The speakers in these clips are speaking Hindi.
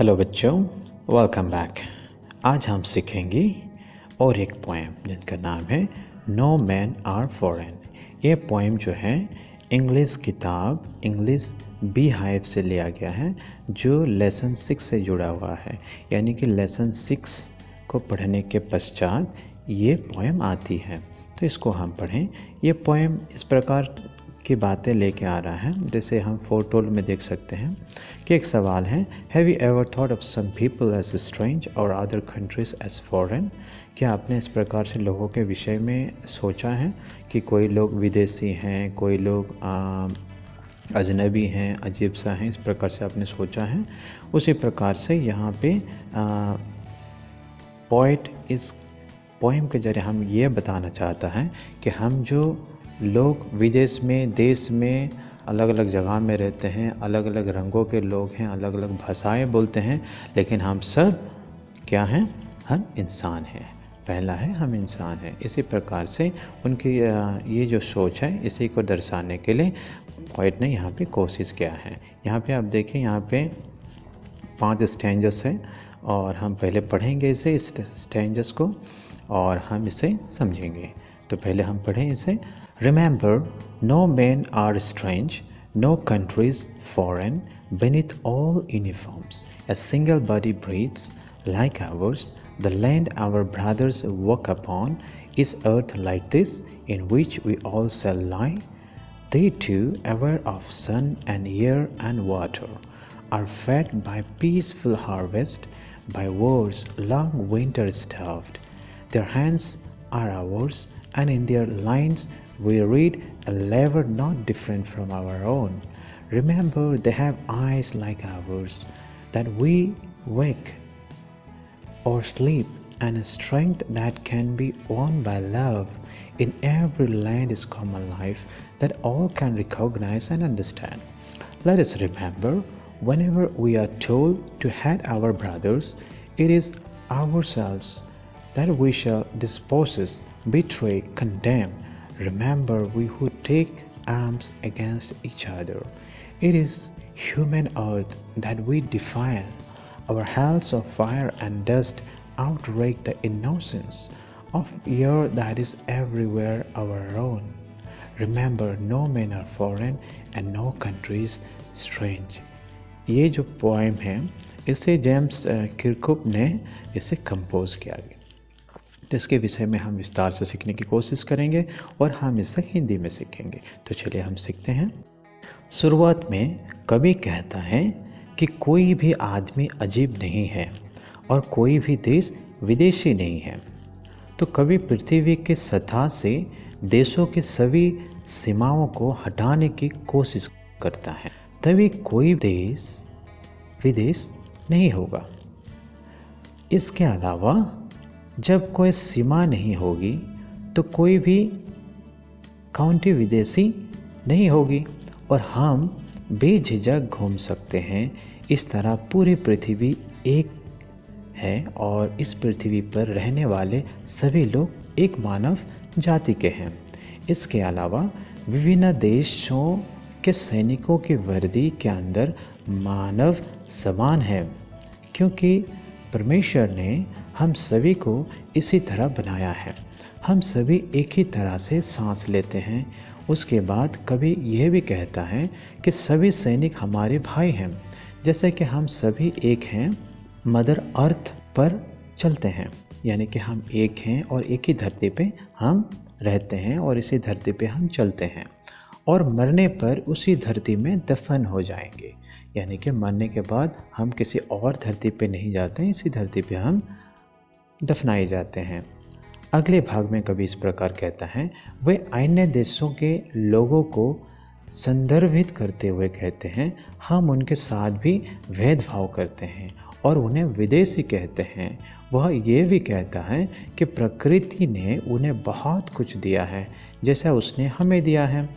हेलो बच्चों, वेलकम बैक। आज हम सीखेंगे और एक पोएम जिनका नाम है नो मैन आर फॉरेन। ये पोएम जो है इंग्लिश किताब इंग्लिश बी हाइव से लिया गया है, जो लेसन 6 से जुड़ा हुआ है। यानी कि लेसन 6 को पढ़ने के पश्चात ये पोएम आती है, तो इसको हम पढ़ें। ये पोएम इस प्रकार की बातें लेके आ रहा है, जैसे हम फोटोल में देख सकते हैं कि एक सवाल है, have you ever thought of some people as strange और अदर कंट्रीज एज फॉरेन। क्या आपने इस प्रकार से लोगों के विषय में सोचा है कि कोई लोग विदेशी हैं, कोई लोग अजनबी हैं, अजीब सा हैं, इस प्रकार से आपने सोचा है। उसी प्रकार से यहाँ पे पोएट इस पोएम के जरिए हम ये बताना चाहता है कि हम जो लोग विदेश में, देश में अलग अलग जगह में रहते हैं, अलग अलग रंगों के लोग हैं, अलग अलग भाषाएं बोलते हैं, लेकिन हम सब क्या हैं? हम इंसान हैं। पहला है हम इंसान हैं। इसी प्रकार से उनकी ये जो सोच है, इसी को दर्शाने के लिए पोएट ने यहाँ पे कोशिश किया है। यहाँ पे आप देखिए, यहाँ पे 5 स्टैंजस है और हम पहले पढ़ेंगे इसे, इस स्टैंजस को, और हम इसे समझेंगे। तो पहले हम पढ़ें इसे। Remember, no men are strange, no countries foreign, beneath all uniforms. A single body breathes like ours. The land our brothers walk upon is earth like this, in which we all shall lie. They too, aware of sun and air and water, are fed by peaceful harvest, by wars long winter starved. Their hands are ours, and in their lines we read a labor not different from our own. Remember, they have eyes like ours, that we wake or sleep, and a strength that can be won by love. In every land is common life that all can recognize and understand. Let us remember, whenever we are told to hate our brothers, it is ourselves that we shall dispossess, betray, condemn. Remember, we who take arms against each other, it is human earth that we defile. Our hells of fire and dust outrage the innocence of air that is everywhere our own. Remember, no men are foreign and no countries strange. ये जो पोएम है, इसे जेम्स किरकुप ने इसे कंपोज किया गया। तो इसके विषय में हम विस्तार से सीखने की कोशिश करेंगे और हम इसे हिंदी में सीखेंगे। तो चलिए हम सीखते हैं। शुरुआत में कवि कहता है कि कोई भी आदमी अजीब नहीं है और कोई भी देश विदेशी नहीं है। तो कवि पृथ्वी के सतह से देशों की सभी सीमाओं को हटाने की कोशिश करता है, तभी कोई देश विदेश नहीं होगा। इसके अलावा जब कोई सीमा नहीं होगी तो कोई भी काउंटी विदेशी नहीं होगी और हम बेझिझक घूम सकते हैं। इस तरह पूरी पृथ्वी एक है और इस पृथ्वी पर रहने वाले सभी लोग एक मानव जाति के हैं। इसके अलावा विभिन्न देशों के सैनिकों की वर्दी के अंदर मानव समान है, क्योंकि परमेश्वर ने हम सभी को इसी तरह बनाया है। हम सभी एक ही तरह से सांस लेते हैं। उसके बाद कवि यह भी कहता है कि सभी सैनिक हमारे भाई हैं, जैसे कि हम सभी एक हैं, मदर अर्थ पर चलते हैं। यानी कि हम एक हैं और एक ही धरती पे हम रहते हैं और इसी धरती पे हम चलते हैं और मरने पर उसी धरती में दफन हो जाएंगे। यानी कि मरने के बाद हम किसी और धरती पे नहीं जाते हैं, इसी धरती पे हम दफनाए जाते हैं। अगले भाग में कवि इस प्रकार कहता है, वे अन्य देशों के लोगों को संदर्भित करते हुए कहते हैं, हम उनके साथ भी भेदभाव करते हैं और उन्हें विदेशी कहते हैं। वह ये भी कहता है कि प्रकृति ने उन्हें बहुत कुछ दिया है जैसा उसने हमें दिया है।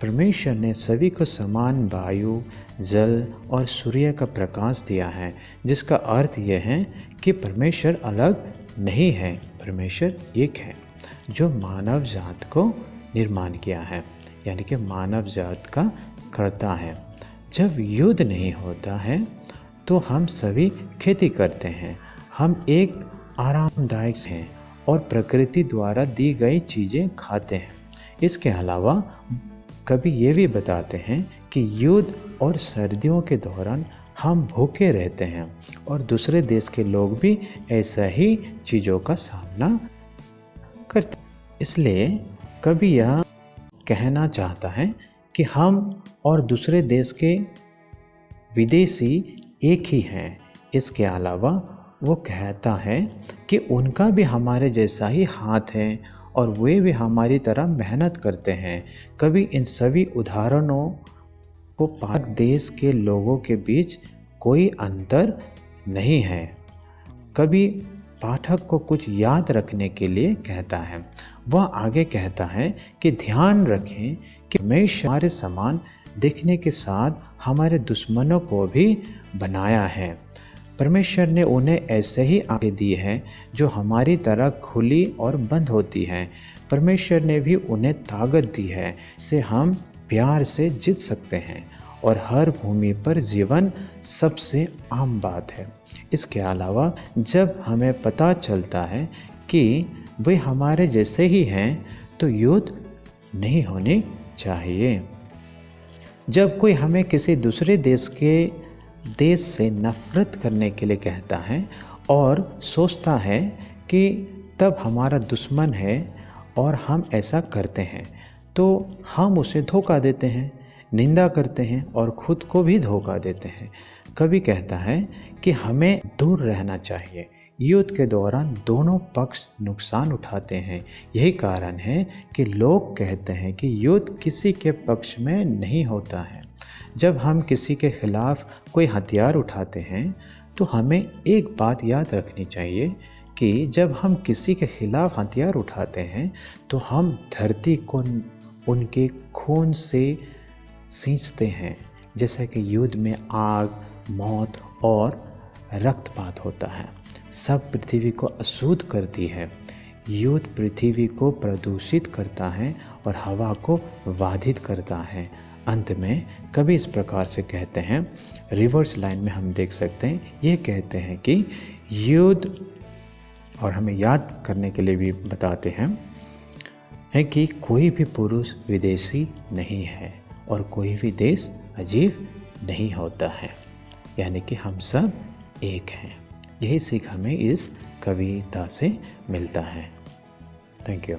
परमेश्वर ने सभी को समान वायु, जल और सूर्य का प्रकाश दिया है, जिसका अर्थ यह है कि परमेश्वर अलग नहीं है, परमेश्वर एक है जो मानव जात को निर्माण किया है, यानी कि मानव जात का करता है। जब युद्ध नहीं होता है तो हम सभी खेती करते हैं। हम एक आरामदायक हैं और प्रकृति द्वारा दी गई चीज़ें खाते हैं। इसके अलावा कभी ये भी बताते हैं कि युद्ध और सर्दियों के दौरान हम भूखे रहते हैं और दूसरे देश के लोग भी ऐसा ही चीज़ों का सामना करते हैं। इसलिए कभी यह कहना चाहता है कि हम और दूसरे देश के विदेशी एक ही हैं। इसके अलावा वो कहता है कि उनका भी हमारे जैसा ही हाथ है और वे भी हमारी तरह मेहनत करते हैं। कभी इन सभी उदाहरणों को पाक देश के लोगों के बीच कोई अंतर नहीं है। कभी पाठक को कुछ याद रखने के लिए कहता है। वह आगे कहता है कि ध्यान रखें कि हमेशा हमारे समान दिखने के साथ हमारे दुश्मनों को भी बनाया है। परमेश्वर ने उन्हें ऐसे ही आंखें दी हैं जो हमारी तरह खुली और बंद होती हैं। परमेश्वर ने भी उन्हें ताकत दी है जिससे हम प्यार से जीत सकते हैं और हर भूमि पर जीवन सबसे आम बात है। इसके अलावा जब हमें पता चलता है कि वे हमारे जैसे ही हैं तो युद्ध नहीं होनी चाहिए। जब कोई हमें किसी दूसरे देश से नफरत करने के लिए कहता है और सोचता है कि तब हमारा दुश्मन है और हम ऐसा करते हैं, तो हम उसे धोखा देते हैं, निंदा करते हैं और खुद को भी धोखा देते हैं। कभी कहता है कि हमें दूर रहना चाहिए। युद्ध के दौरान दोनों पक्ष नुकसान उठाते हैं। यही कारण है कि लोग कहते हैं कि युद्ध किसी के पक्ष में नहीं होता है। जब हम किसी के खिलाफ कोई हथियार उठाते हैं तो हमें एक बात याद रखनी चाहिए कि जब हम किसी के खिलाफ हथियार उठाते हैं तो हम धरती को उनके खून से सींचते हैं। जैसे कि युद्ध में आग, मौत और रक्तपात होता है। सब पृथ्वी को अशुद्ध करती है। युद्ध पृथ्वी को प्रदूषित करता है और हवा को बाधित करता है। अंत में कभी इस प्रकार से कहते हैं, रिवर्स लाइन में हम देख सकते हैं, ये कहते हैं कि युद्ध, और हमें याद करने के लिए भी बताते हैं कि कोई भी पुरुष विदेशी नहीं है और कोई भी देश अजीब नहीं होता है, यानी कि हम सब एक हैं। यही सीख हमें इस कविता से मिलता है। Thank you.